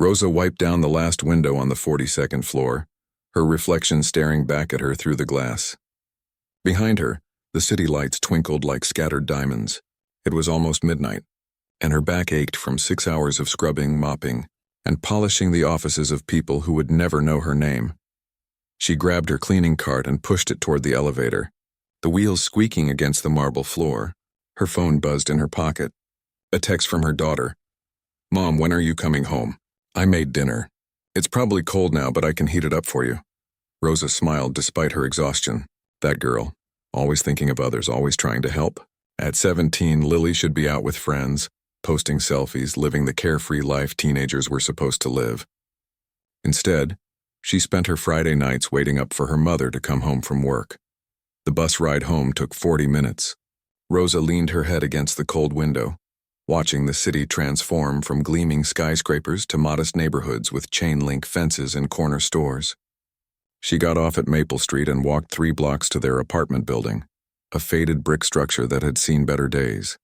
Rosa wiped down the last window on the 42nd floor, her reflection staring back at her through the glass. Behind her, the city lights twinkled like scattered diamonds. It was almost midnight, and her back ached from 6 hours of scrubbing, mopping, and polishing the offices of people who would never know her name. She grabbed her cleaning cart and pushed it toward the elevator, the wheels squeaking against the marble floor. Her phone buzzed in her pocket. A text from her daughter. "Mom, when are you coming home? I made dinner. It's probably cold now, but I can heat it up for you." Rosa smiled despite her exhaustion. That girl, always thinking of others, always trying to help. At 17, Lily should be out with friends, posting selfies, living the carefree life teenagers were supposed to live. Instead, she spent her Friday nights waiting up for her mother to come home from work. The bus ride home took 40 minutes. Rosa leaned her head against the cold window, watching the city transform from gleaming skyscrapers to modest neighborhoods with chain-link fences and corner stores. She got off at Maple Street and walked 3 blocks to their apartment building, a faded brick structure that had seen better days.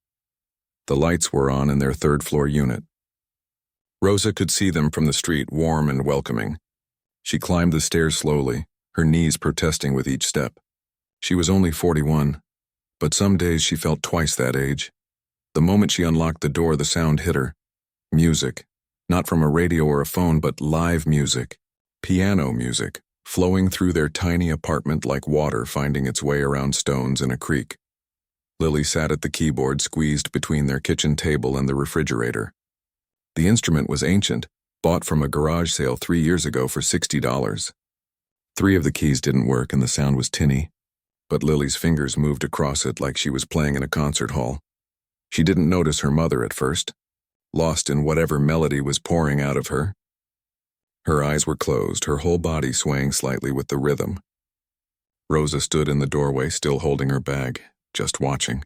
The lights were on in their 3rd-floor unit. Rosa could see them from the street, warm and welcoming. She climbed the stairs slowly, her knees protesting with each step. She was only 41, but some days she felt twice that age. The moment she unlocked the door, the sound hit her. Music, not from a radio or a phone, but live music, piano music, flowing through their tiny apartment like water finding its way around stones in a creek. Lily sat at the keyboard squeezed between their kitchen table and the refrigerator. The instrument was ancient, bought from a garage sale 3 years ago for $60. 3 of the keys didn't work and the sound was tinny, but Lily's fingers moved across it like she was playing in a concert hall. She didn't notice her mother at first, lost in whatever melody was pouring out of her. Her eyes were closed, her whole body swaying slightly with the rhythm. Rosa stood in the doorway, still holding her bag, just watching.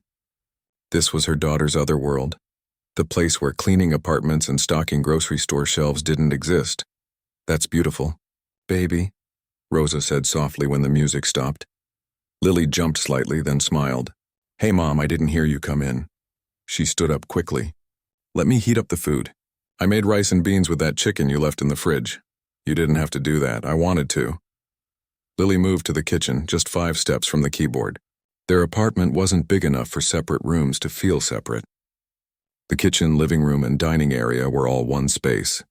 This was her daughter's other world, the place where cleaning apartments and stocking grocery store shelves didn't exist. "That's beautiful, baby," Rosa said softly when the music stopped. Lily jumped slightly, then smiled. "Hey, Mom, I didn't hear you come in." She stood up quickly. "Let me heat up the food. I made rice and beans with that chicken you left in the fridge. You didn't have to do that. I wanted to." Lily moved to the kitchen, just 5 steps from the keyboard. Their apartment wasn't big enough for separate rooms to feel separate. The kitchen, living room, and dining area were all one space.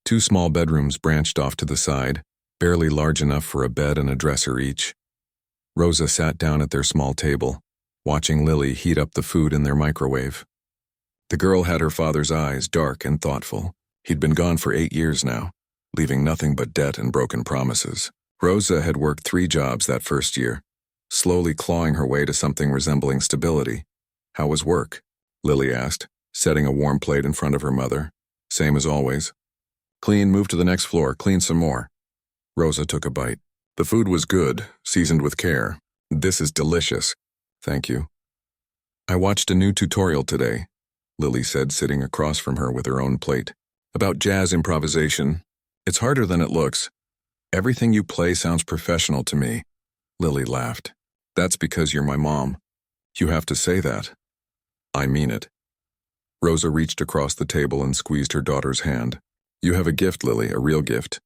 2 small bedrooms branched off to the side, barely large enough for a bed and a dresser each. Rosa sat down at their small table, watching Lily heat up the food in their microwave. The girl had her father's eyes, dark and thoughtful. He'd been gone for 8 years now, leaving nothing but debt and broken promises. Rosa had worked 3 jobs that first year, slowly clawing her way to something resembling stability. "How was work?" Lily asked, setting a warm plate in front of her mother. "Same as always." "Clean, move to the next floor, clean some more." Rosa took a bite. The food was good, seasoned with care. "This is delicious." "Thank you." "I watched a new tutorial today," Lily said, sitting across from her with her own plate. "About jazz improvisation. It's harder than it looks. Everything you play sounds professional to me." Lily laughed. "That's because you're my mom. You have to say that." "I mean it." Rosa reached across the table and squeezed her daughter's hand. "You have a gift, Lily, a real gift."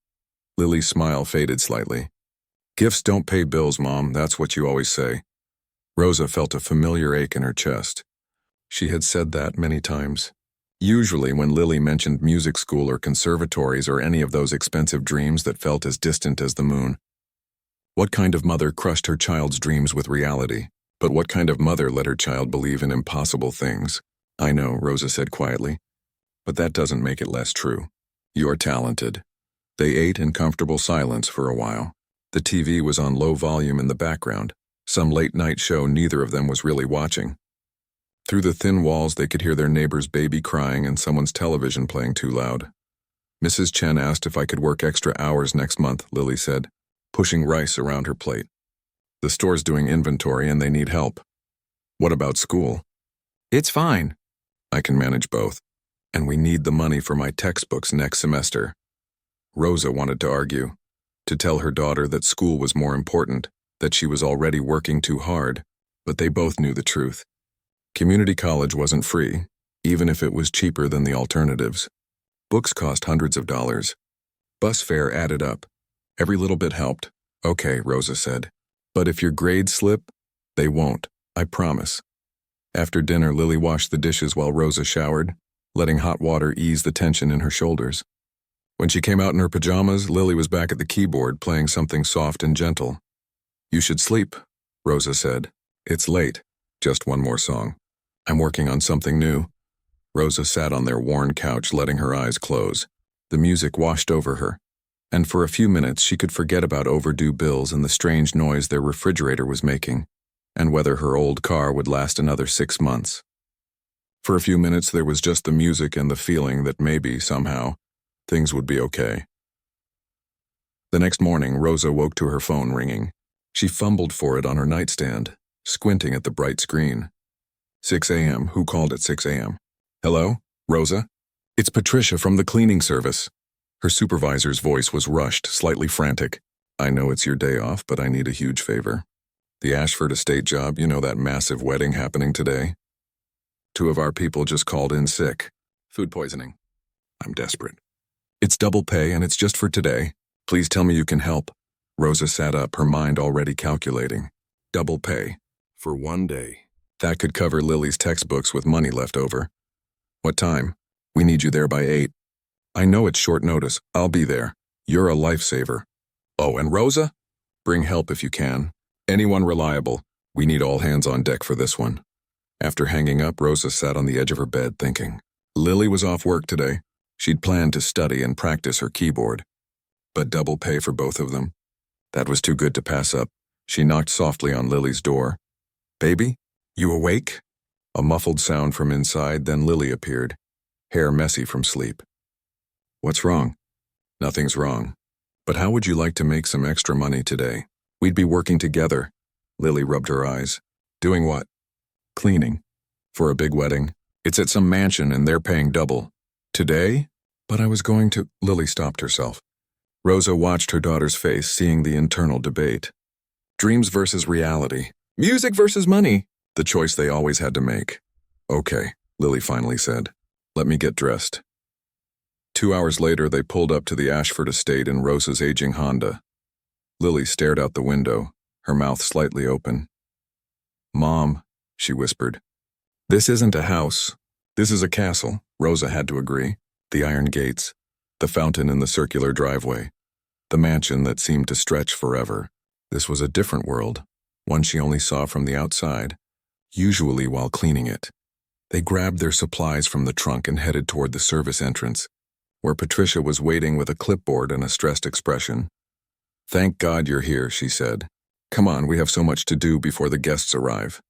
Lily's smile faded slightly. "Gifts don't pay bills, Mom, that's what you always say." Rosa felt a familiar ache in her chest. She had said that many times. Usually when Lily mentioned music school or conservatories or any of those expensive dreams that felt as distant as the moon. What kind of mother crushed her child's dreams with reality? But what kind of mother let her child believe in impossible things? "I know," Rosa said quietly, "but that doesn't make it less true. You're talented." They ate in comfortable silence for a while. The TV was on low volume in the background, some late-night show neither of them was really watching. Through the thin walls they could hear their neighbor's baby crying and someone's television playing too loud. "Mrs. Chen asked if I could work extra hours next month," Lily said, pushing rice around her plate. "The store's doing inventory and they need help." "What about school?" "It's fine. I can manage both. And we need the money for my textbooks next semester." Rosa wanted to argue, to tell her daughter that school was more important, that she was already working too hard, but they both knew the truth. Community college wasn't free, even if it was cheaper than the alternatives. Books cost hundreds of dollars. Bus fare added up. Every little bit helped. Okay, Rosa said. But if your grades slip, they won't, I promise. After dinner, Lily washed the dishes while Rosa showered, letting hot water ease the tension in her shoulders. When she came out in her pajamas, Lily was back at the keyboard playing something soft and gentle. You should sleep, Rosa said. It's late. Just one more song. I'm working on something new. Rosa sat on their worn couch, letting her eyes close. The music washed over her, and for a few minutes she could forget about overdue bills and the strange noise their refrigerator was making, and whether her old car would last another 6 months. For a few minutes there was just the music and the feeling that maybe, somehow, things would be okay. The next morning, Rosa woke to her phone ringing. She fumbled for it on her nightstand, squinting at the bright screen. 6 a.m. Who called at 6 a.m.? Hello? Rosa? It's Patricia from the cleaning service. Her supervisor's voice was rushed, slightly frantic. I know it's your day off, but I need a huge favor. The Ashford estate job, you know, that massive wedding happening today? 2 of our people just called in sick. Food poisoning. I'm desperate. It's double pay and it's just for today. Please tell me you can help. Rosa sat up, her mind already calculating. Double pay. For 1 day. That could cover Lily's textbooks with money left over. What time? We need you there by 8. I know it's short notice. I'll be there. You're a lifesaver. Oh, and Rosa? Bring help if you can. Anyone reliable. We need all hands on deck for this one. After hanging up, Rosa sat on the edge of her bed thinking. Lily was off work today. She'd planned to study and practice her keyboard. But double pay for both of them? That was too good to pass up. She knocked softly on Lily's door. Baby, you awake? A muffled sound from inside, then Lily appeared, hair messy from sleep. What's wrong? Nothing's wrong. But how would you like to make some extra money today? We'd be working together. Lily rubbed her eyes. Doing what? Cleaning. For a big wedding. It's at some mansion and they're paying double. Today? But I was going to... Lily stopped herself. Rosa watched her daughter's face, seeing the internal debate. Dreams versus reality. Music versus money. The choice they always had to make. Okay, Lily finally said. Let me get dressed. 2 hours later, they pulled up to the Ashford estate in Rosa's aging Honda. Lily stared out the window, her mouth slightly open. Mom, she whispered. This isn't a house. This is a castle, Rosa had to agree. The iron gates, the fountain in the circular driveway, the mansion that seemed to stretch forever. This was a different world, one she only saw from the outside, usually while cleaning it. They grabbed their supplies from the trunk and headed toward the service entrance, where Patricia was waiting with a clipboard and a stressed expression. Thank God you're here, she said. Come on, we have so much to do before the guests arrive.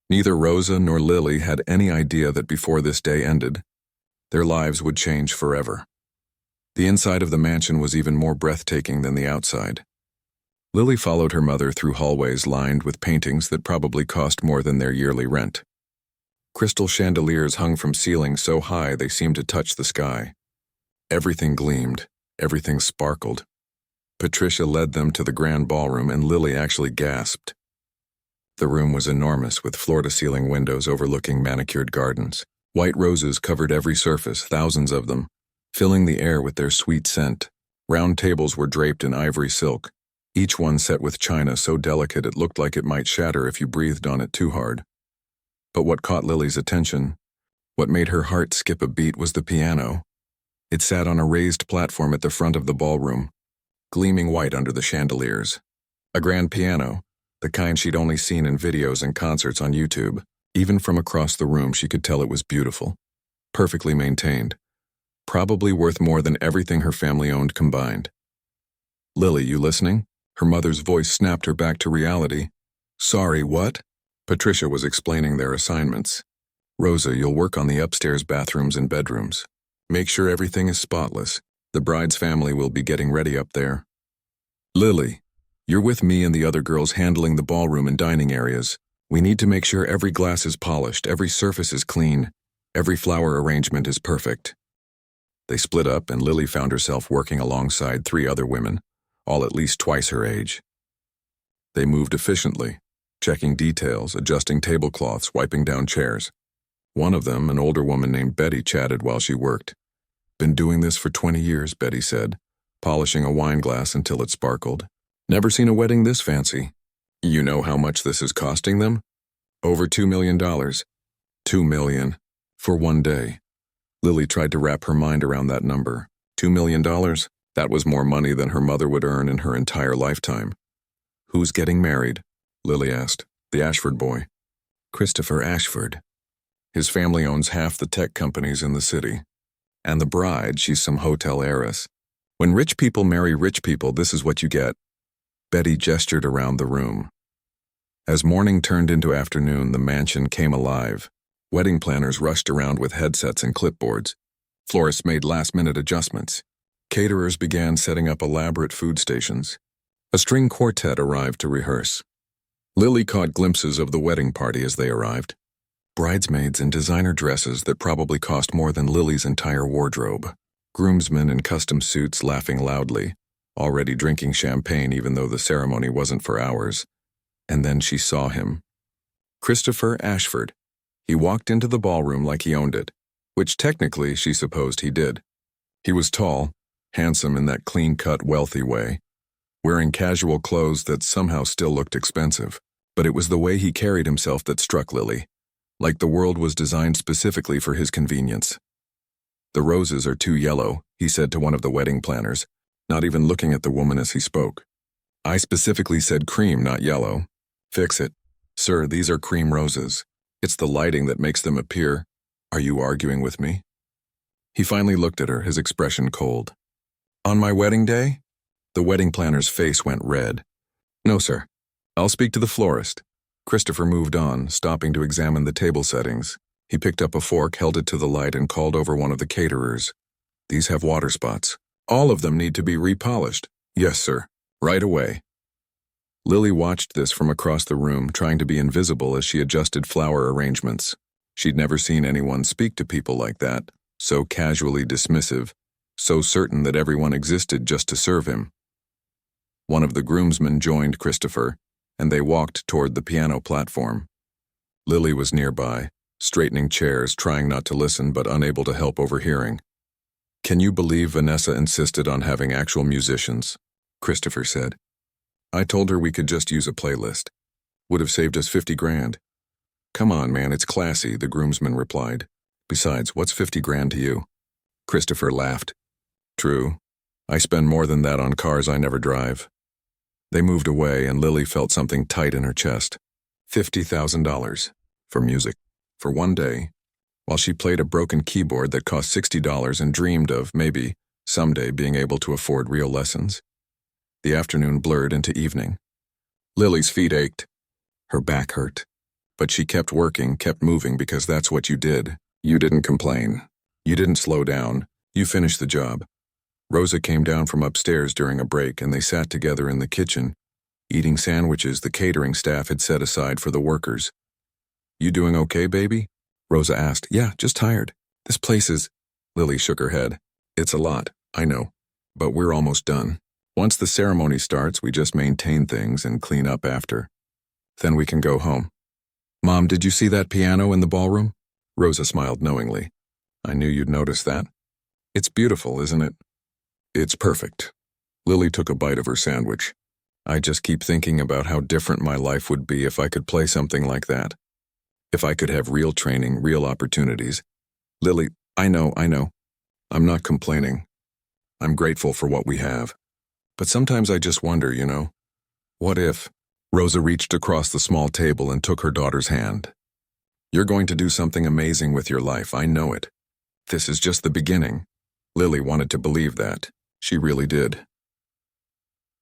Neither Rosa nor Lily had any idea that before this day ended, their lives would change forever. The inside of the mansion was even more breathtaking than the outside. Lily followed her mother through hallways lined with paintings that probably cost more than their yearly rent. Crystal chandeliers hung from ceilings so high they seemed to touch the sky. Everything gleamed, everything sparkled. Patricia led them to the grand ballroom and Lily actually gasped. The room was enormous with floor-to-ceiling windows overlooking manicured gardens. White roses covered every surface, thousands of them, filling the air with their sweet scent. Round tables were draped in ivory silk, each one set with china so delicate it looked like it might shatter if you breathed on it too hard. But what caught Lily's attention, what made her heart skip a beat, was the piano. It sat on a raised platform at the front of the ballroom, gleaming white under the chandeliers. A grand piano, the kind she'd only seen in videos and concerts on YouTube. Even from across the room, she could tell it was beautiful, perfectly maintained, probably worth more than everything her family owned combined. Lily, you listening? Her mother's voice snapped her back to reality. Sorry, what? Patricia was explaining their assignments. Rosa, you'll work on the upstairs bathrooms and bedrooms. Make sure everything is spotless. The bride's family will be getting ready up there. Lily, you're with me and the other girls handling the ballroom and dining areas. We need to make sure every glass is polished, every surface is clean, every flower arrangement is perfect. They split up and Lily found herself working alongside 3 other women, all at least twice her age. They moved efficiently, checking details, adjusting tablecloths, wiping down chairs. One of them, an older woman named Betty, chatted while she worked. Been doing this for 20 years, Betty said, polishing a wine glass until it sparkled. Never seen a wedding this fancy. You know how much this is costing them? Over $2 million. $2 million. For one day. Lily tried to wrap her mind around that number. $2 million? That was more money than her mother would earn in her entire lifetime. Who's getting married? Lily asked. The Ashford boy. Christopher Ashford. His family owns half the tech companies in the city. And the bride, she's some hotel heiress. When rich people marry rich people, this is what you get. Betty gestured around the room. As morning turned into afternoon, the mansion came alive. Wedding planners rushed around with headsets and clipboards. Florists made last-minute adjustments. Caterers began setting up elaborate food stations. A string quartet arrived to rehearse. Lily caught glimpses of the wedding party as they arrived. Bridesmaids in designer dresses that probably cost more than Lily's entire wardrobe. Groomsmen in custom suits laughing loudly, already drinking champagne even though the ceremony wasn't for hours. And then she saw him. Christopher Ashford. He walked into the ballroom like he owned it, which technically she supposed he did. He was tall, handsome in that clean-cut, wealthy way, wearing casual clothes that somehow still looked expensive. But it was the way he carried himself that struck Lily, like the world was designed specifically for his convenience. The roses are too yellow, he said to one of the wedding planners, not even looking at the woman as he spoke. I specifically said cream, not yellow. Fix it. Sir, these are cream roses. It's the lighting that makes them appear. Are you arguing with me? He finally looked at her, his expression cold. On my wedding day? The wedding planner's face went red. No, sir. I'll speak to the florist. Christopher moved on, stopping to examine the table settings. He picked up a fork, held it to the light, and called over one of the caterers. These have water spots. All of them need to be repolished. Yes, sir. Right away. Lily watched this from across the room, trying to be invisible as she adjusted flower arrangements. She'd never seen anyone speak to people like that, so casually dismissive, so certain that everyone existed just to serve him. One of the groomsmen joined Christopher, and they walked toward the piano platform. Lily was nearby, straightening chairs, trying not to listen but unable to help overhearing. Can you believe Vanessa insisted on having actual musicians? Christopher said. I told her we could just use a playlist. Would have saved us 50 grand. Come on, man, it's classy, the groomsman replied. Besides, what's 50 grand to you? Christopher laughed. True. I spend more than that on cars I never drive. They moved away, and Lily felt something tight in her chest. $50,000. For music. For one day. While she played a broken keyboard that cost $60 and dreamed of, maybe, someday being able to afford real lessons. The afternoon blurred into evening. Lily's feet ached. Her back hurt. But she kept working, kept moving because that's what you did. You didn't complain. You didn't slow down. You finished the job. Rosa came down from upstairs during a break and they sat together in the kitchen, eating sandwiches the catering staff had set aside for the workers. You doing okay, baby? Rosa asked. Yeah, just tired. This place is... Lily shook her head. It's a lot, I know. But we're almost done. Once the ceremony starts, we just maintain things and clean up after. Then we can go home. Mom, did you see that piano in the ballroom? Rosa smiled knowingly. I knew you'd notice that. It's beautiful, isn't it? It's perfect. Lily took a bite of her sandwich. I just keep thinking about how different my life would be if I could play something like that. If I could have real training, real opportunities. Lily, I know. I'm not complaining. I'm grateful for what we have. But sometimes I just wonder, what if? Rosa reached across the small table and took her daughter's hand. You're going to do something amazing with your life, I know it. This is just the beginning. Lily wanted to believe that. She really did.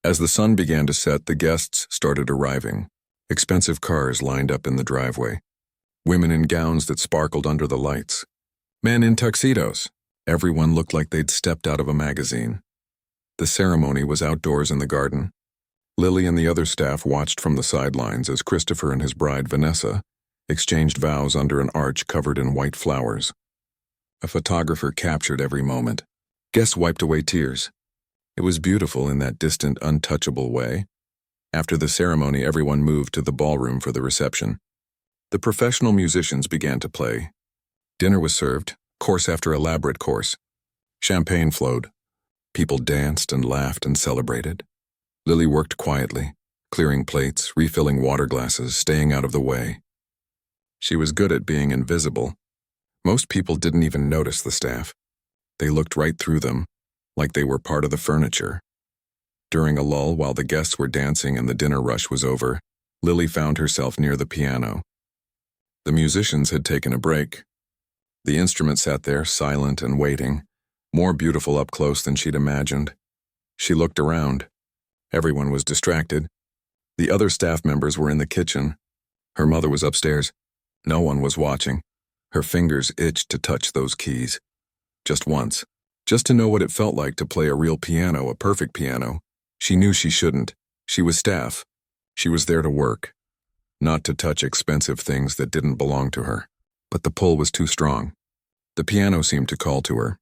As the sun began to set, the guests started arriving. Expensive cars lined up in the driveway. Women in gowns that sparkled under the lights. Men in tuxedos. Everyone looked like they'd stepped out of a magazine. The ceremony was outdoors in the garden. Lily and the other staff watched from the sidelines as Christopher and his bride, Vanessa, exchanged vows under an arch covered in white flowers. A photographer captured every moment. Guests wiped away tears. It was beautiful in that distant, untouchable way. After the ceremony, everyone moved to the ballroom for the reception. The professional musicians began to play. Dinner was served, course after elaborate course. Champagne flowed. People danced and laughed and celebrated. Lily worked quietly, clearing plates, refilling water glasses, staying out of the way. She was good at being invisible. Most people didn't even notice the staff. They looked right through them, like they were part of the furniture. During a lull while the guests were dancing and the dinner rush was over, Lily found herself near the piano. The musicians had taken a break. The instrument sat there, silent and waiting, more beautiful up close than she'd imagined. She looked around. Everyone was distracted. The other staff members were in the kitchen. Her mother was upstairs. No one was watching. Her fingers itched to touch those keys. Just once. Just to know what it felt like to play a real piano, a perfect piano. She knew she shouldn't. She was staff. She was there to work, not to touch expensive things that didn't belong to her. But the pull was too strong. The piano seemed to call to her.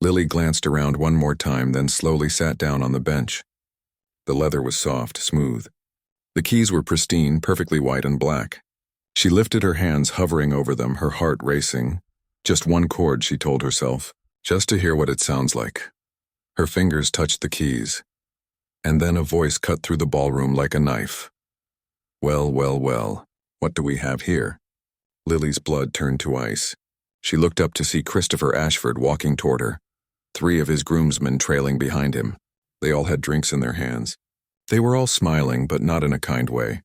Lily glanced around one more time, then slowly sat down on the bench. The leather was soft, smooth. The keys were pristine, perfectly white and black. She lifted her hands, hovering over them, her heart racing. Just one chord, she told herself, just to hear what it sounds like. Her fingers touched the keys. And then a voice cut through the ballroom like a knife. Well, well, well, what do we have here? Lily's blood turned to ice. She looked up to see Christopher Ashford walking toward her, 3 of his groomsmen trailing behind him. They all had drinks in their hands. They were all smiling, but not in a kind way.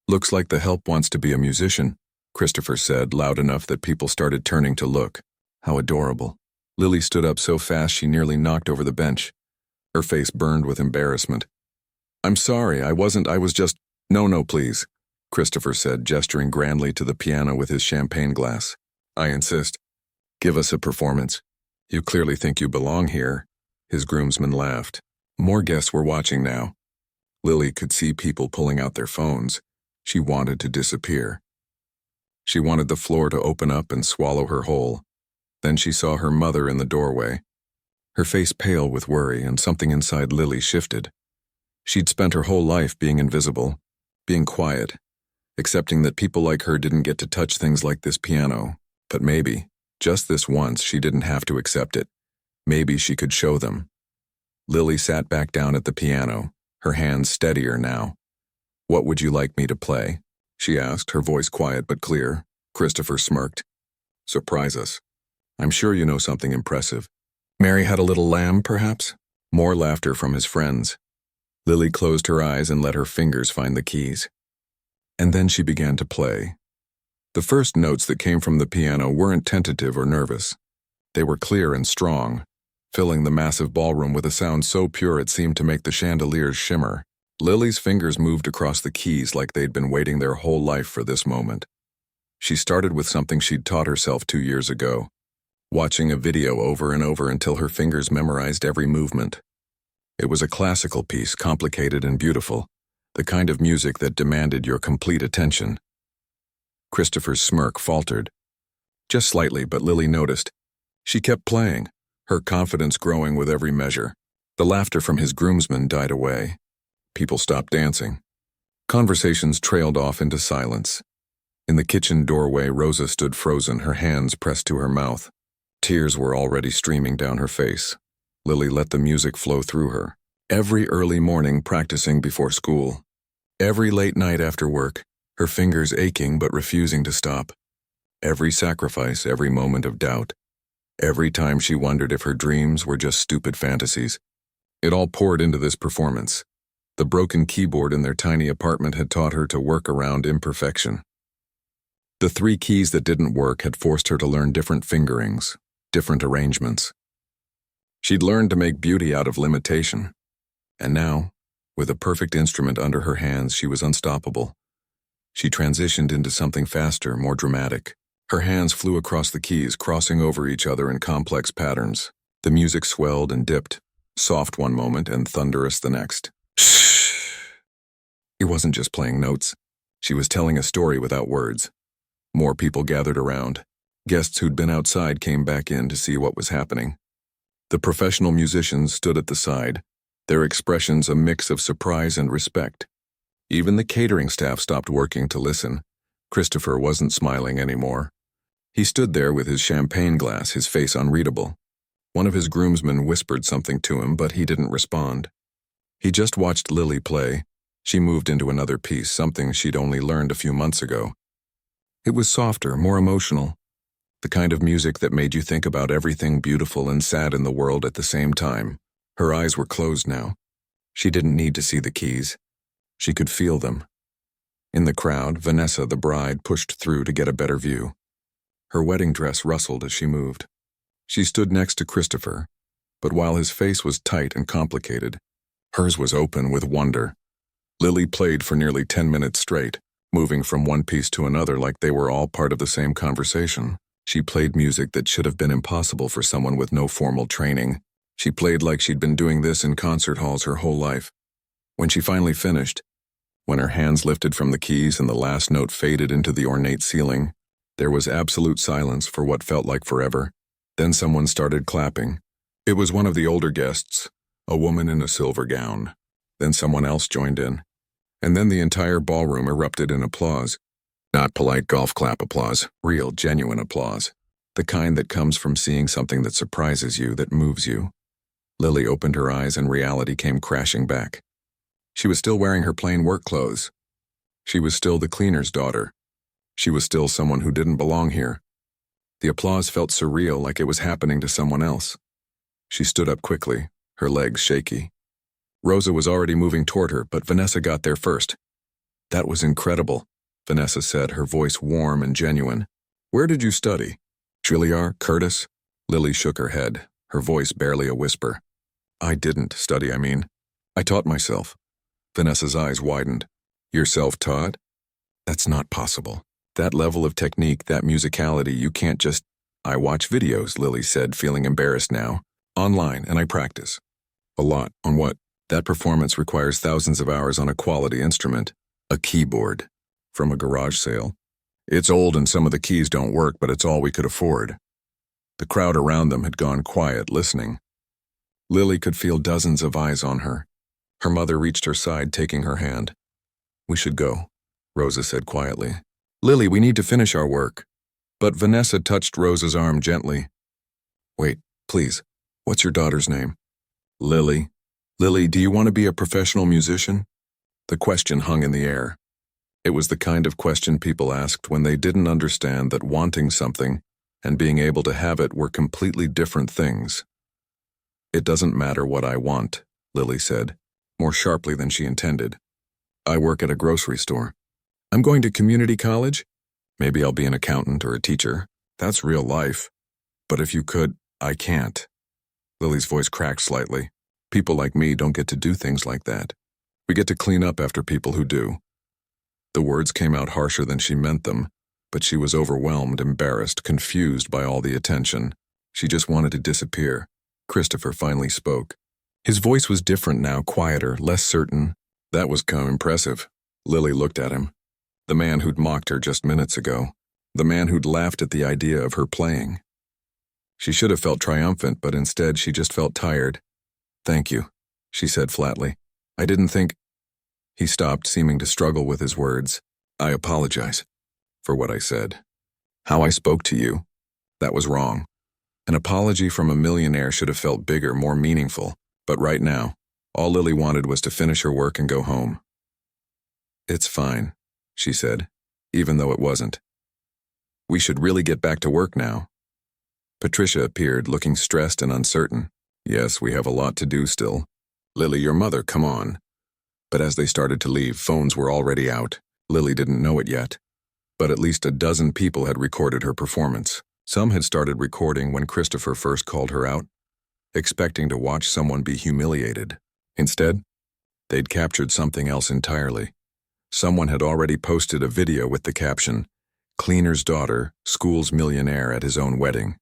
Looks like the help wants to be a musician, Christopher said, loud enough that people started turning to look. How adorable. Lily stood up so fast she nearly knocked over the bench. Her face burned with embarrassment. I'm sorry, I was just... No, please, Christopher said, gesturing grandly to the piano with his champagne glass. I insist. Give us a performance. You clearly think you belong here. His groomsmen laughed. More guests were watching now. Lily could see people pulling out their phones. She wanted to disappear. She wanted the floor to open up and swallow her whole. Then she saw her mother in the doorway. Her face pale with worry, and something inside Lily shifted. She'd spent her whole life being invisible, being quiet, accepting that people like her didn't get to touch things like this piano. But maybe, just this once, she didn't have to accept it. Maybe she could show them. Lily sat back down at the piano, her hands steadier now. What would you like me to play? She asked, her voice quiet but clear. Christopher smirked. Surprise us. I'm sure you know something impressive. Mary Had a Little Lamb, perhaps? More laughter from his friends. Lily closed her eyes and let her fingers find the keys. And then she began to play. The first notes that came from the piano weren't tentative or nervous. They were clear and strong, filling the massive ballroom with a sound so pure it seemed to make the chandeliers shimmer. Lily's fingers moved across the keys like they'd been waiting their whole life for this moment. She started with something she'd taught herself 2 years ago, watching a video over and over until her fingers memorized every movement. It was a classical piece, complicated and beautiful, the kind of music that demanded your complete attention. Christopher's smirk faltered. Just slightly, but Lily noticed. She kept playing, her confidence growing with every measure. The laughter from his groomsmen died away. People stopped dancing. Conversations trailed off into silence. In the kitchen doorway, Rosa stood frozen, her hands pressed to her mouth. Tears were already streaming down her face. Lily let the music flow through her. Every early morning practicing before school. Every late night after work, her fingers aching but refusing to stop. Every sacrifice, every moment of doubt. Every time she wondered if her dreams were just stupid fantasies. It all poured into this performance. The broken keyboard in their tiny apartment had taught her to work around imperfection. The 3 keys that didn't work had forced her to learn different fingerings, different arrangements. She'd learned to make beauty out of limitation. And now, with a perfect instrument under her hands, she was unstoppable. She transitioned into something faster, more dramatic. Her hands flew across the keys, crossing over each other in complex patterns. The music swelled and dipped, soft one moment and thunderous the next. She wasn't just playing notes. She was telling a story without words. More people gathered around. Guests who'd been outside came back in to see what was happening. The professional musicians stood at the side, their expressions a mix of surprise and respect. Even the catering staff stopped working to listen. Christopher wasn't smiling anymore. He stood there with his champagne glass, his face unreadable. One of his groomsmen whispered something to him, but he didn't respond. He just watched Lily play. She moved into another piece, something she'd only learned a few months ago. It was softer, more emotional. The kind of music that made you think about everything beautiful and sad in the world at the same time. Her eyes were closed now. She didn't need to see the keys. She could feel them. In the crowd, Vanessa, the bride, pushed through to get a better view. Her wedding dress rustled as she moved. She stood next to Christopher, but while his face was tight and complicated, hers was open with wonder. Lily played for nearly 10 minutes straight, moving from one piece to another like they were all part of the same conversation. She played music that should have been impossible for someone with no formal training. She played like she'd been doing this in concert halls her whole life. When she finally finished, when her hands lifted from the keys and the last note faded into the ornate ceiling, there was absolute silence for what felt like forever. Then someone started clapping. It was one of the older guests, a woman in a silver gown. Then someone else joined in. And then the entire ballroom erupted in applause. Not polite golf clap applause, real, genuine applause. The kind that comes from seeing something that surprises you, that moves you. Lily opened her eyes and reality came crashing back. She was still wearing her plain work clothes. She was still the cleaner's daughter. She was still someone who didn't belong here. The applause felt surreal, like it was happening to someone else. She stood up quickly, her legs shaky. Rosa was already moving toward her, but Vanessa got there first. "That was incredible," Vanessa said, her voice warm and genuine. "Where did you study? Juilliard? Curtis?" Lily shook her head, her voice barely a whisper. "I didn't study, I mean. I taught myself." Vanessa's eyes widened. "You're self-taught? That's not possible. That level of technique, that musicality, you can't just—" "I watch videos," Lily said, feeling embarrassed now. "Online, and I practice. A lot. On what? That performance requires thousands of hours on a quality instrument. A keyboard. From a garage sale. It's old and some of the keys don't work, but it's all we could afford." The crowd around them had gone quiet, listening. Lily could feel dozens of eyes on her. Her mother reached her side, taking her hand. "We should go," Rosa said quietly. "Lily, we need to finish our work." But Vanessa touched Rosa's arm gently. "Wait, please. What's your daughter's name?" "Lily." "Lily, do you want to be a professional musician?" The question hung in the air. It was the kind of question people asked when they didn't understand that wanting something and being able to have it were completely different things. "It doesn't matter what I want," Lily said, more sharply than she intended. "I work at a grocery store. I'm going to community college? Maybe I'll be an accountant or a teacher. That's real life. But if you could, I can't." Lily's voice cracked slightly. "People like me don't get to do things like that. We get to clean up after people who do." The words came out harsher than she meant them, but she was overwhelmed, embarrassed, confused by all the attention. She just wanted to disappear. Christopher finally spoke. His voice was different now, quieter, less certain. That was impressive. Lily looked at him. The man who'd mocked her just minutes ago. The man who'd laughed at the idea of her playing. She should have felt triumphant, but instead she just felt tired. "Thank you," she said flatly. "I didn't think—" He stopped, seeming to struggle with his words. "I apologize for what I said. How I spoke to you. That was wrong. An apology from a millionaire should have felt bigger, more meaningful. But right now, all Lily wanted was to finish her work and go home." "It's fine," she said, even though it wasn't. "We should really get back to work now." Patricia appeared, looking stressed and uncertain. "Yes, we have a lot to do still. Lily, your mother, come on." But as they started to leave, phones were already out. Lily didn't know it yet. But at least a dozen people had recorded her performance. Some had started recording when Christopher first called her out, expecting to watch someone be humiliated. Instead, they'd captured something else entirely. Someone had already posted a video with the caption, "Cleaner's daughter, school's millionaire at his own wedding."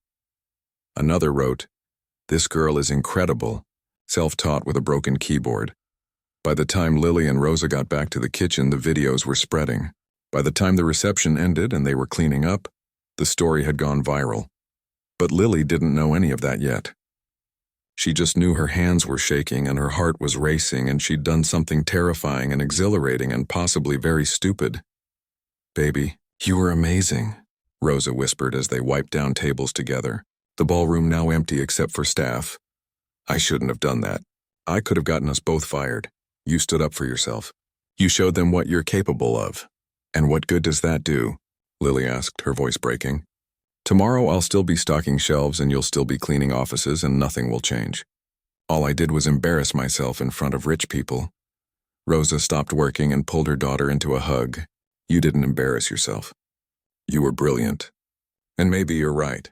Another wrote, "This girl is incredible, self-taught with a broken keyboard." By the time Lily and Rosa got back to the kitchen, the videos were spreading. By the time the reception ended and they were cleaning up, the story had gone viral. But Lily didn't know any of that yet. She just knew her hands were shaking and her heart was racing, and she'd done something terrifying and exhilarating and possibly very stupid. "Baby, you were amazing," Rosa whispered as they wiped down tables together. The ballroom now empty except for staff. I shouldn't have done that. I could have gotten us both fired. You stood up for yourself. You showed them what you're capable of. And what good does that do? Lily asked, her voice breaking. Tomorrow I'll still be stocking shelves and you'll still be cleaning offices and nothing will change. All I did was embarrass myself in front of rich people. Rosa stopped working and pulled her daughter into a hug. You didn't embarrass yourself. You were brilliant. And maybe you're right.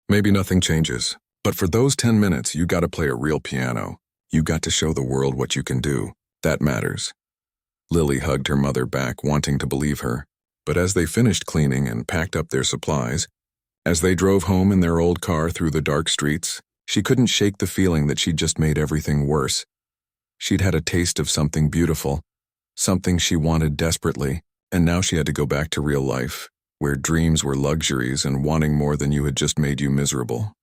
Maybe nothing changes. But for those 10 minutes, you got to play a real piano. You got to show the world what you can do. That matters. Lily hugged her mother back, wanting to believe her. But as they finished cleaning and packed up their supplies, as they drove home in their old car through the dark streets, she couldn't shake the feeling that she'd just made everything worse. She'd had a taste of something beautiful, something she wanted desperately, and now she had to go back to real life, where dreams were luxuries and wanting more than you had just made you miserable.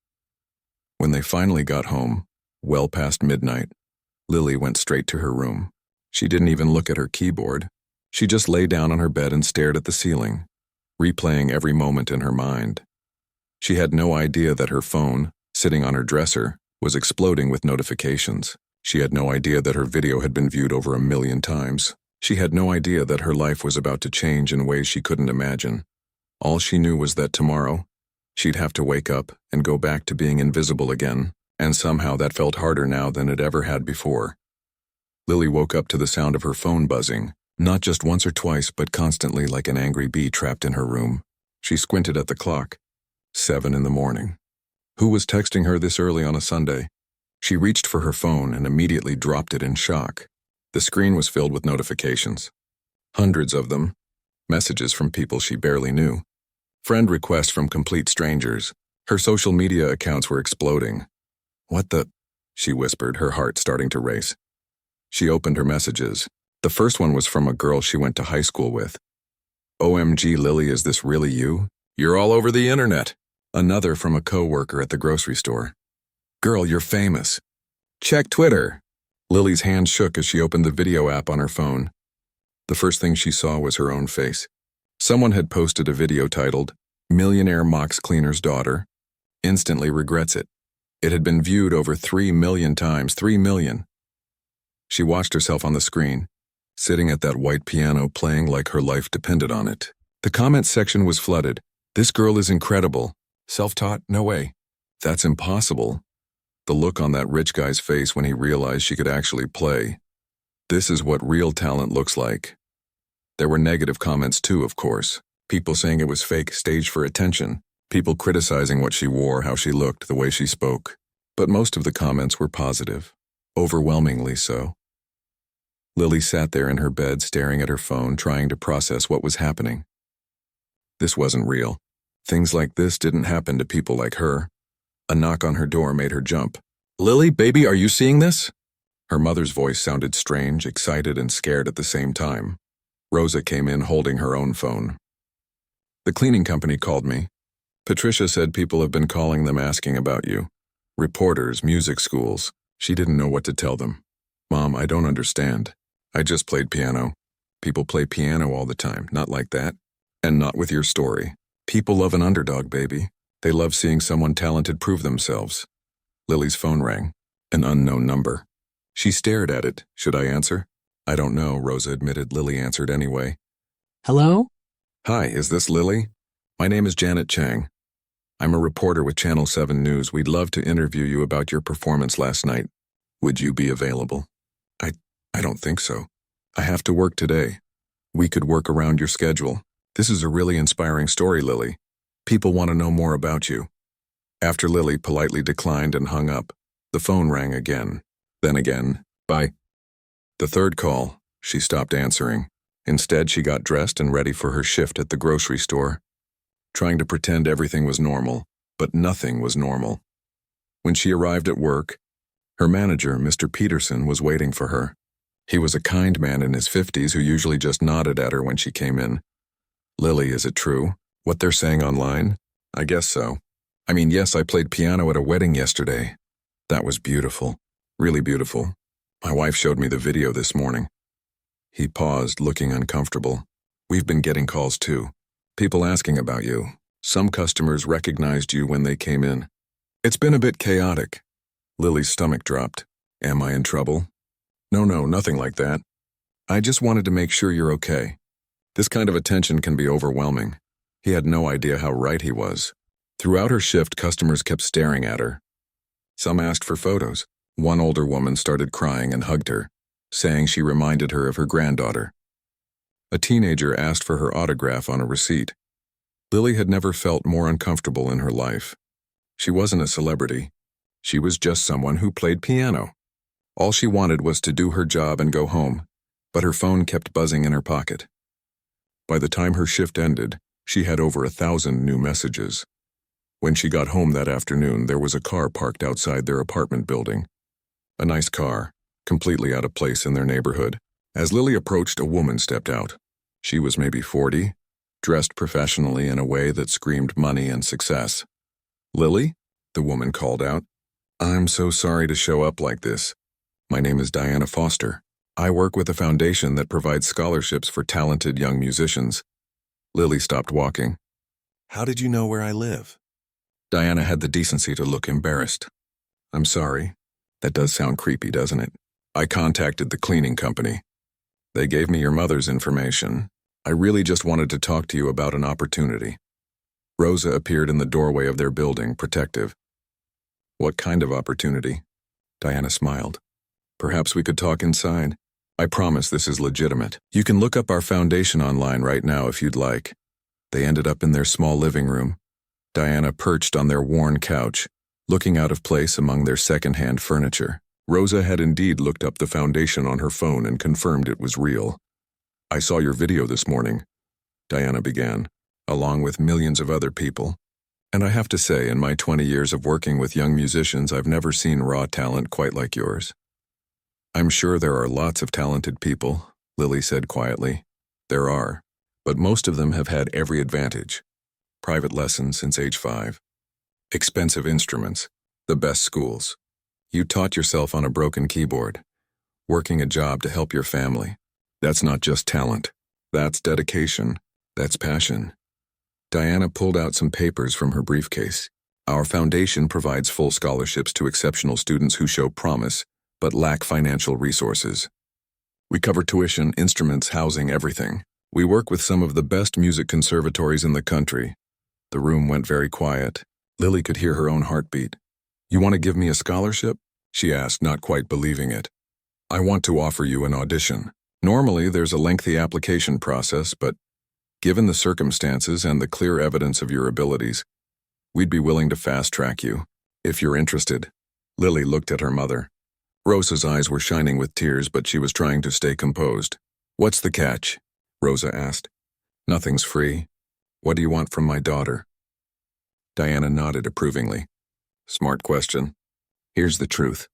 When they finally got home, well past midnight, Lily went straight to her room. She didn't even look at her keyboard. She just lay down on her bed and stared at the ceiling, replaying every moment in her mind. She had no idea that her phone, sitting on her dresser, was exploding with notifications. She had no idea that her video had been viewed over 1 million times. She had no idea that her life was about to change in ways she couldn't imagine. All she knew was that tomorrow, she'd have to wake up and go back to being invisible again, and somehow that felt harder now than it ever had before. Lily woke up to the sound of her phone buzzing, not just once or twice, but constantly like an angry bee trapped in her room. She squinted at the clock. 7 in the morning. Who was texting her this early on a Sunday? She reached for her phone and immediately dropped it in shock. The screen was filled with notifications. Hundreds of them. Messages from people she barely knew. Friend requests from complete strangers. Her social media accounts were exploding. What the? She whispered, her heart starting to race. She opened her messages. The first one was from a girl she went to high school with. OMG, Lily, is this really you? You're all over the internet. Another from a co-worker at the grocery store. Girl, you're famous. Check Twitter. Lily's hand shook as she opened the video app on her phone. The first thing she saw was her own face. Someone had posted a video titled, "Millionaire mocks cleaner's daughter. Instantly regrets it." It had been viewed over 3 million times, 3 million. She watched herself on the screen, sitting at that white piano playing like her life depended on it. The comments section was flooded. This girl is incredible. Self-taught? No way. That's impossible. The look on that rich guy's face when he realized she could actually play. This is what real talent looks like. There were negative comments too, of course. People saying it was fake, staged for attention. People criticizing what she wore, how she looked, the way she spoke. But most of the comments were positive. Overwhelmingly so. Lily sat there in her bed staring at her phone, trying to process what was happening. This wasn't real. Things like this didn't happen to people like her. A knock on her door made her jump. Lily, baby, are you seeing this? Her mother's voice sounded strange, excited, and scared at the same time. Rosa came in holding her own phone. The cleaning company called me. Patricia said people have been calling them asking about you. Reporters, music schools. She didn't know what to tell them. Mom, I don't understand. I just played piano. People play piano all the time, not like that. And not with your story. People love an underdog, baby. They love seeing someone talented prove themselves. Lily's phone rang. An unknown number. She stared at it. Should I answer? I don't know, Rosa admitted. Lily answered anyway. Hello? Hi, is this Lily? My name is Janet Chang. I'm a reporter with Channel 7 News. We'd love to interview you about your performance last night. Would you be available? I don't think so. I have to work today. We could work around your schedule. This is a really inspiring story, Lily. People want to know more about you. After Lily politely declined and hung up, the phone rang again. Then again. Bye. The third call, she stopped answering. Instead, she got dressed and ready for her shift at the grocery store, trying to pretend everything was normal, but nothing was normal. When she arrived at work, her manager, Mr. Peterson, was waiting for her. He was a kind man in his 50s who usually just nodded at her when she came in. Lily, is it true? What they're saying online? I guess so. I mean, yes, I played piano at a wedding yesterday. That was beautiful. Really beautiful. My wife showed me the video this morning. He paused, looking uncomfortable. We've been getting calls too. People asking about you. Some customers recognized you when they came in. It's been a bit chaotic. Lily's stomach dropped. Am I in trouble? No, nothing like that. I just wanted to make sure you're okay. This kind of attention can be overwhelming. He had no idea how right he was. Throughout her shift, customers kept staring at her. Some asked for photos. One older woman started crying and hugged her, saying she reminded her of her granddaughter. A teenager asked for her autograph on a receipt. Lily had never felt more uncomfortable in her life. She wasn't a celebrity. She was just someone who played piano. All she wanted was to do her job and go home, but her phone kept buzzing in her pocket. By the time her shift ended, she had over 1,000 new messages. When she got home that afternoon, there was a car parked outside their apartment building. A nice car, completely out of place in their neighborhood. As Lily approached, a woman stepped out. She was maybe 40, dressed professionally in a way that screamed money and success. "Lily?" the woman called out. "I'm so sorry to show up like this. My name is Diana Foster. I work with a foundation that provides scholarships for talented young musicians." Lily stopped walking. "How did you know where I live?" Diana had the decency to look embarrassed. "I'm sorry. That does sound creepy, doesn't it? I contacted the cleaning company. They gave me your mother's information. I really just wanted to talk to you about an opportunity." Rosa appeared in the doorway of their building, protective. "What kind of opportunity?" Diana smiled. "Perhaps we could talk inside. I promise this is legitimate. You can look up our foundation online right now if you'd like." They ended up in their small living room. Diana perched on their worn couch, looking out of place among their second-hand furniture. Rosa had indeed looked up the foundation on her phone and confirmed it was real. "I saw your video this morning," Diana began, "along with millions of other people. And I have to say, in my 20 years of working with young musicians, I've never seen raw talent quite like yours." "I'm sure there are lots of talented people," Lily said quietly. "There are, but most of them have had every advantage. Private lessons since age 5. Expensive instruments, the best schools. You taught yourself on a broken keyboard, working a job to help your family. That's not just talent. That's dedication. That's passion." Diana pulled out some papers from her briefcase. "Our foundation provides full scholarships to exceptional students who show promise, but lack financial resources. We cover tuition, instruments, housing, everything. We work with some of the best music conservatories in the country." The room went very quiet. Lily could hear her own heartbeat. "You want to give me a scholarship?" she asked, not quite believing it. "I want to offer you an audition. Normally, there's a lengthy application process, but given the circumstances and the clear evidence of your abilities, we'd be willing to fast-track you, if you're interested." Lily looked at her mother. Rosa's eyes were shining with tears, but she was trying to stay composed. "What's the catch?" Rosa asked. "Nothing's free. What do you want from my daughter?" Diana nodded approvingly. "Smart question. Here's the truth.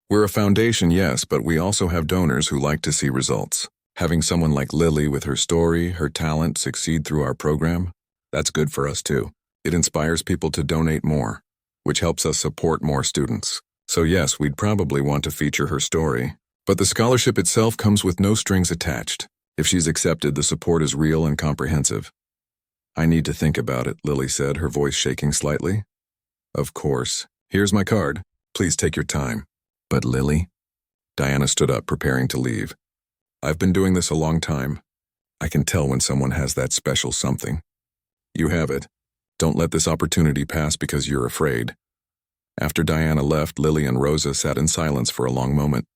We're a foundation, yes, but we also have donors who like to see results. Having someone like Lily with her story, her talent succeed through our program, that's good for us too. It inspires people to donate more, which helps us support more students. So yes, we'd probably want to feature her story, but the scholarship itself comes with no strings attached. If she's accepted, the support is real and comprehensive." "I need to think about it," Lily said, her voice shaking slightly. "Of course. Here's my card. Please take your time." "But Lily?" Diana stood up, preparing to leave. "I've been doing this a long time. I can tell when someone has that special something. You have it. Don't let this opportunity pass because you're afraid." After Diana left, Lily and Rosa sat in silence for a long moment.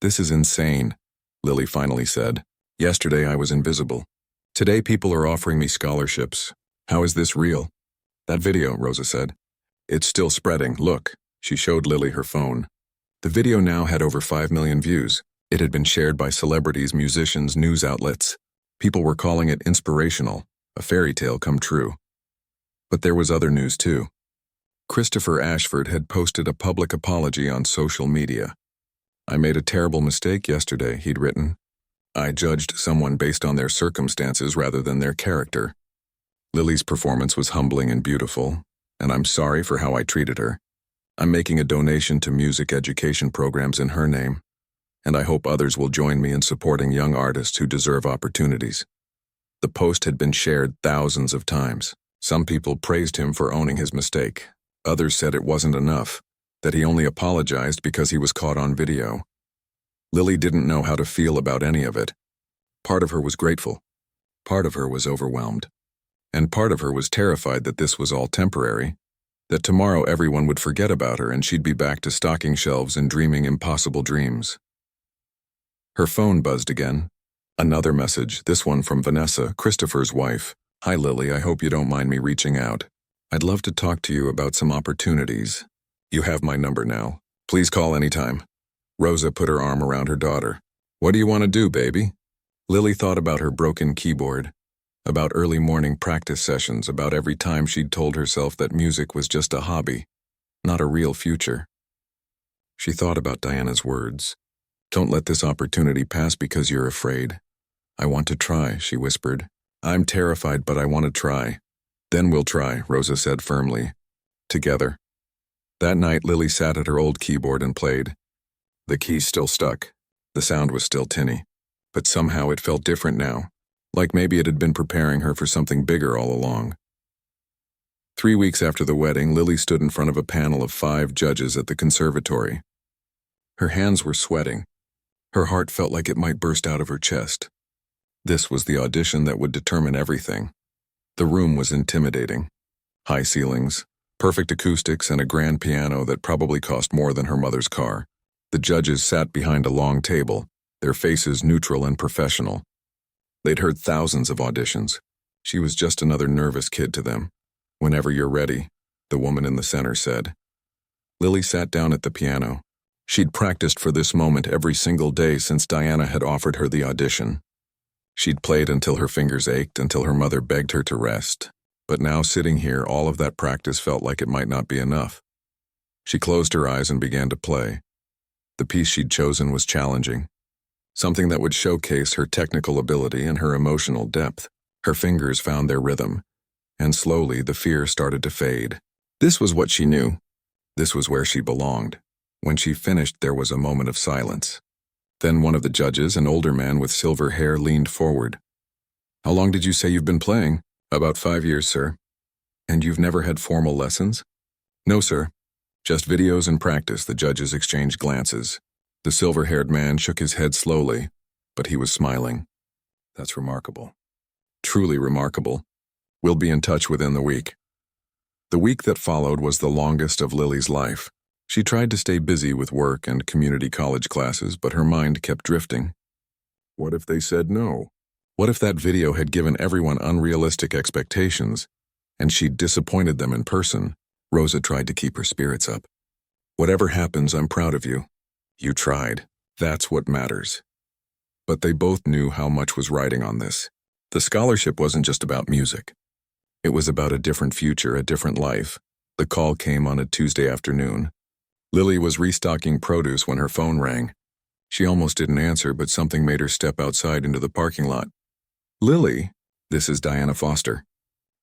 "This is insane," Lily finally said. "Yesterday I was invisible. Today people are offering me scholarships. How is this real?" "That video," Rosa said. "It's still spreading. Look." She showed Lily her phone. The video now had over 5 million views. It had been shared by celebrities, musicians, news outlets. People were calling it inspirational, a fairy tale come true. But there was other news too. Christopher Ashford had posted a public apology on social media. "I made a terrible mistake yesterday," he'd written. "I judged someone based on their circumstances rather than their character. Lily's performance was humbling and beautiful, and I'm sorry for how I treated her. I'm making a donation to music education programs in her name, and I hope others will join me in supporting young artists who deserve opportunities." The post had been shared thousands of times. Some people praised him for owning his mistake. Others said it wasn't enough, that he only apologized because he was caught on video. Lily didn't know how to feel about any of it. Part of her was grateful. Part of her was overwhelmed. And part of her was terrified that this was all temporary, that tomorrow everyone would forget about her and she'd be back to stocking shelves and dreaming impossible dreams. Her phone buzzed again. Another message, this one from Vanessa, Christopher's wife. "Hi Lily, I hope you don't mind me reaching out. I'd love to talk to you about some opportunities. You have my number now. Please call anytime." Rosa put her arm around her daughter. "What do you want to do, baby?" Lily thought about her broken keyboard, about early morning practice sessions, about every time she'd told herself that music was just a hobby, not a real future. She thought about Diana's words. "Don't let this opportunity pass because you're afraid." "I want to try," she whispered. "I'm terrified, but I want to try." "Then we'll try," Rosa said firmly. Together. That night, Lily sat at her old keyboard and played. The keys still stuck. The sound was still tinny. But somehow it felt different now, like maybe it had been preparing her for something bigger all along. 3 weeks after the wedding, Lily stood in front of a panel of 5 judges at the conservatory. Her hands were sweating. Her heart felt like it might burst out of her chest. This was the audition that would determine everything. The room was intimidating. High ceilings, perfect acoustics, and a grand piano that probably cost more than her mother's car. The judges sat behind a long table, their faces neutral and professional. They'd heard thousands of auditions. She was just another nervous kid to them. "Whenever you're ready," the woman in the center said. Lily sat down at the piano. She'd practiced for this moment every single day since Diana had offered her the audition. She'd played until her fingers ached, until her mother begged her to rest. But now, sitting here, all of that practice felt like it might not be enough. She closed her eyes and began to play. The piece she'd chosen was challenging, something that would showcase her technical ability and her emotional depth. Her fingers found their rhythm, and slowly the fear started to fade. This was what she knew. This was where she belonged. When she finished, there was a moment of silence. Then one of the judges, an older man with silver hair, leaned forward. "How long did you say you've been playing?" "About 5 years, sir." "And you've never had formal lessons?" "No, sir. Just videos and practice." The judges exchanged glances. The silver-haired man shook his head slowly, but he was smiling. "That's remarkable. Truly remarkable. We'll be in touch within the week." The week that followed was the longest of Lily's life. She tried to stay busy with work and community college classes, but her mind kept drifting. What if they said no? What if that video had given everyone unrealistic expectations, and she'd disappointed them in person? Rosa tried to keep her spirits up. "Whatever happens, I'm proud of you. You tried. That's what matters." But they both knew how much was riding on this. The scholarship wasn't just about music. It was about a different future, a different life. The call came on a Tuesday afternoon. Lily was restocking produce when her phone rang. She almost didn't answer, but something made her step outside into the parking lot. "Lily, this is Diana Foster.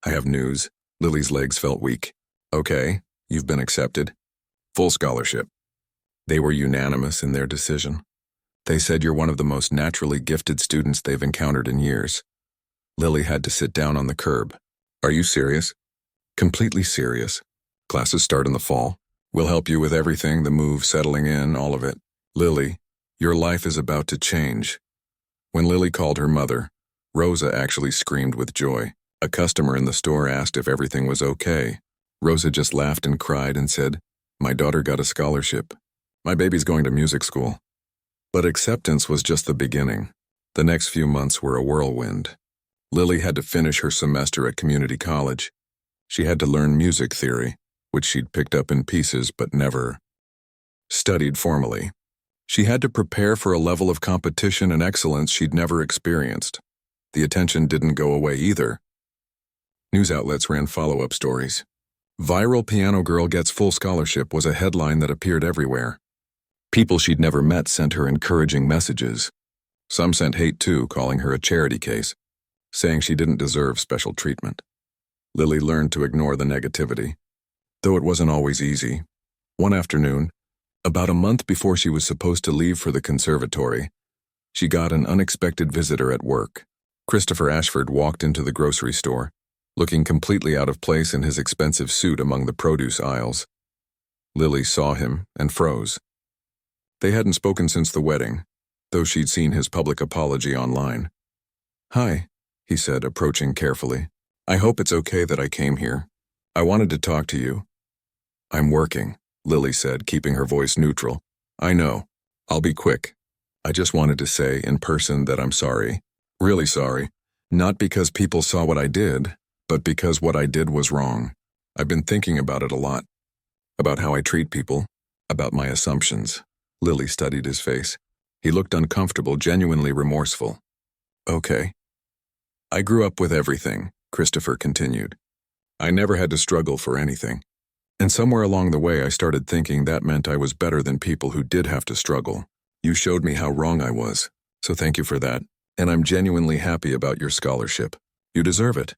I have news." Lily's legs felt weak. "Okay, you've been accepted. Full scholarship." They were unanimous in their decision. They said you're one of the most naturally gifted students they've encountered in years. Lily had to sit down on the curb. "Are you serious?" "Completely serious. Classes start in the fall. We'll help you with everything, the move, settling in, all of it. Lily, your life is about to change." When Lily called her mother, Rosa actually screamed with joy. A customer in the store asked if everything was okay. Rosa just laughed and cried and said, "My daughter got a scholarship. My baby's going to music school." But acceptance was just the beginning. The next few months were a whirlwind. Lily had to finish her semester at community college. She had to learn music theory, which she'd picked up in pieces but never studied formally. She had to prepare for a level of competition and excellence she'd never experienced. The attention didn't go away either. News outlets ran follow-up stories. "Viral piano girl gets full scholarship" was a headline that appeared everywhere. People she'd never met sent her encouraging messages. Some sent hate too, calling her a charity case, saying she didn't deserve special treatment. Lily learned to ignore the negativity, though it wasn't always easy. One afternoon, about a month before she was supposed to leave for the conservatory, she got an unexpected visitor at work. Christopher Ashford walked into the grocery store. looking completely out of place in his expensive suit among the produce aisles. Lily saw him and froze. They hadn't spoken since the wedding, though she'd seen his public apology online. "Hi," he said, approaching carefully. "I hope it's okay that I came here. I wanted to talk to you." "I'm working," Lily said, keeping her voice neutral. "I know. I'll be quick. I just wanted to say in person that I'm sorry. Really sorry. Not because people saw what I did, but because what I did was wrong. I've been thinking about it a lot. About how I treat people. About my assumptions." Lily studied his face. He looked uncomfortable, genuinely remorseful. "Okay. I grew up with everything," Christopher continued. "I never had to struggle for anything. And somewhere along the way I started thinking that meant I was better than people who did have to struggle. You showed me how wrong I was, so thank you for that. And I'm genuinely happy about your scholarship. You deserve it."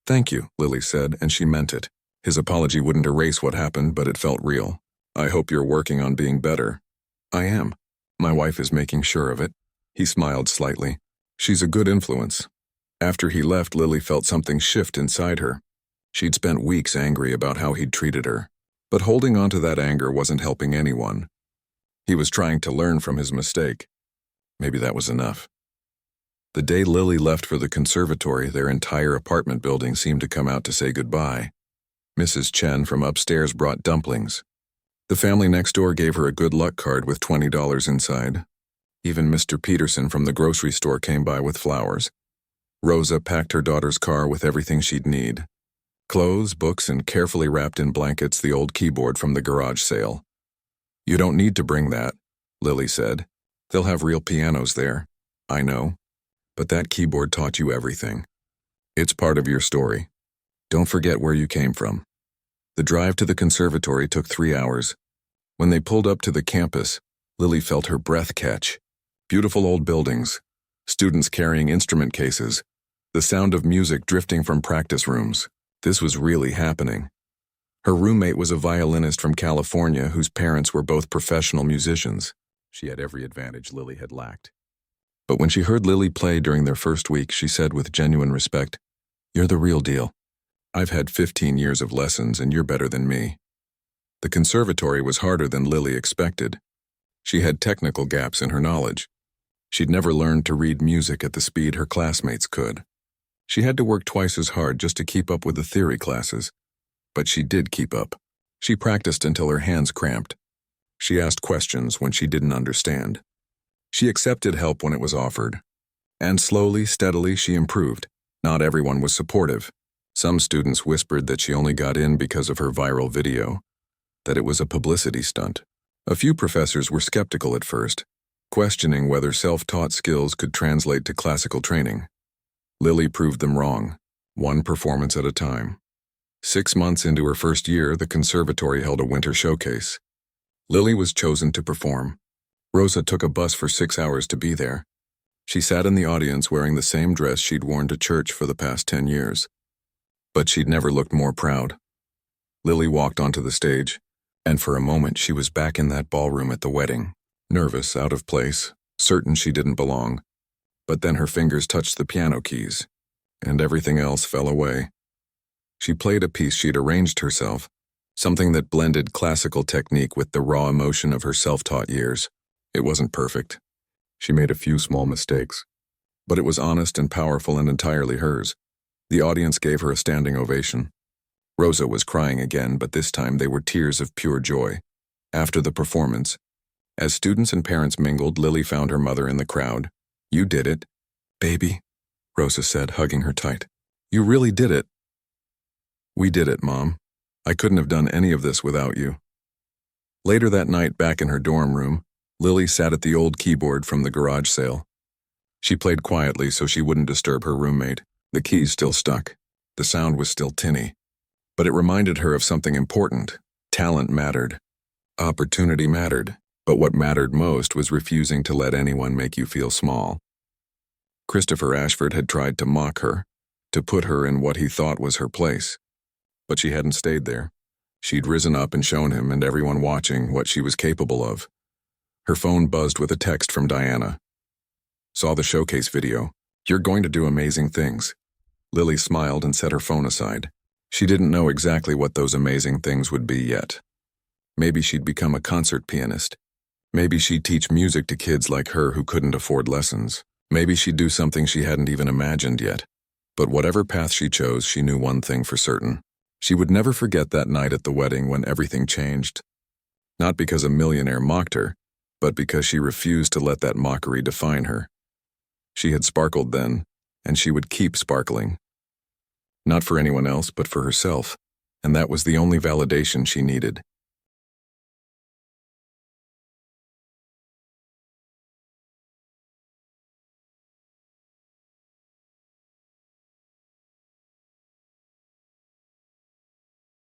"Thank you," Lily said, and she meant it. His apology wouldn't erase what happened, but it felt real. "I hope you're working on being better." "I am. My wife is making sure of it." He smiled slightly. "She's a good influence." After he left, Lily felt something shift inside her. She'd spent weeks angry about how he'd treated her. But holding on to that anger wasn't helping anyone. He was trying to learn from his mistake. Maybe that was enough. The day Lily left for the conservatory, their entire apartment building seemed to come out to say goodbye. Mrs. Chen from upstairs brought dumplings. The family next door gave her a good luck card with $20 inside. Even Mr. Peterson from the grocery store came by with flowers. Rosa packed her daughter's car with everything she'd need. Clothes, books, and carefully wrapped in blankets the old keyboard from the garage sale. "You don't need to bring that," Lily said. "They'll have real pianos there." "I know. But that keyboard taught you everything. It's part of your story. Don't forget where you came from." The drive to the conservatory took 3 hours. When they pulled up to the campus, Lily felt her breath catch. Beautiful old buildings, students carrying instrument cases, the sound of music drifting from practice rooms. This was really happening. Her roommate was a violinist from California whose parents were both professional musicians. She had every advantage Lily had lacked. But when she heard Lily play during their first week, she said with genuine respect, "You're the real deal. I've had 15 years of lessons and you're better than me." The conservatory was harder than Lily expected. She had technical gaps in her knowledge. She'd never learned to read music at the speed her classmates could. She had to work twice as hard just to keep up with the theory classes. But she did keep up. She practiced until her hands cramped. She asked questions when she didn't understand. She accepted help when it was offered. And slowly, steadily, she improved. Not everyone was supportive. Some students whispered that she only got in because of her viral video, that it was a publicity stunt. A few professors were skeptical at first, questioning whether self-taught skills could translate to classical training. Lily proved them wrong, one performance at a time. 6 months into her first year, the conservatory held a winter showcase. Lily was chosen to perform. Rosa took a bus for 6 hours to be there. She sat in the audience wearing the same dress she'd worn to church for the past 10 years. But she'd never looked more proud. Lily walked onto the stage, and for a moment she was back in that ballroom at the wedding, nervous, out of place, certain she didn't belong. But then her fingers touched the piano keys, and everything else fell away. She played a piece she'd arranged herself, something that blended classical technique with the raw emotion of her self-taught years. It wasn't perfect. She made a few small mistakes, but it was honest and powerful and entirely hers. The audience gave her a standing ovation. Rosa was crying again, but this time they were tears of pure joy. After the performance, as students and parents mingled, Lily found her mother in the crowd. "You did it, baby," Rosa said, hugging her tight. "You really did it." "We did it, Mom. I couldn't have done any of this without you." Later that night, back in her dorm room, Lily sat at the old keyboard from the garage sale. She played quietly so she wouldn't disturb her roommate. The keys still stuck. The sound was still tinny. But it reminded her of something important. Talent mattered. Opportunity mattered. But what mattered most was refusing to let anyone make you feel small. Christopher Ashford had tried to mock her, to put her in what he thought was her place. But she hadn't stayed there. She'd risen up and shown him and everyone watching what she was capable of. Her phone buzzed with a text from Diana. "Saw the showcase video. You're going to do amazing things." Lily smiled and set her phone aside. She didn't know exactly what those amazing things would be yet. Maybe she'd become a concert pianist. Maybe she'd teach music to kids like her who couldn't afford lessons. Maybe she'd do something she hadn't even imagined yet. But whatever path she chose, she knew one thing for certain. She would never forget that night at the wedding when everything changed. Not because a millionaire mocked her, but because she refused to let that mockery define her. She had sparkled then, and she would keep sparkling. Not for anyone else, but for herself, and that was the only validation she needed.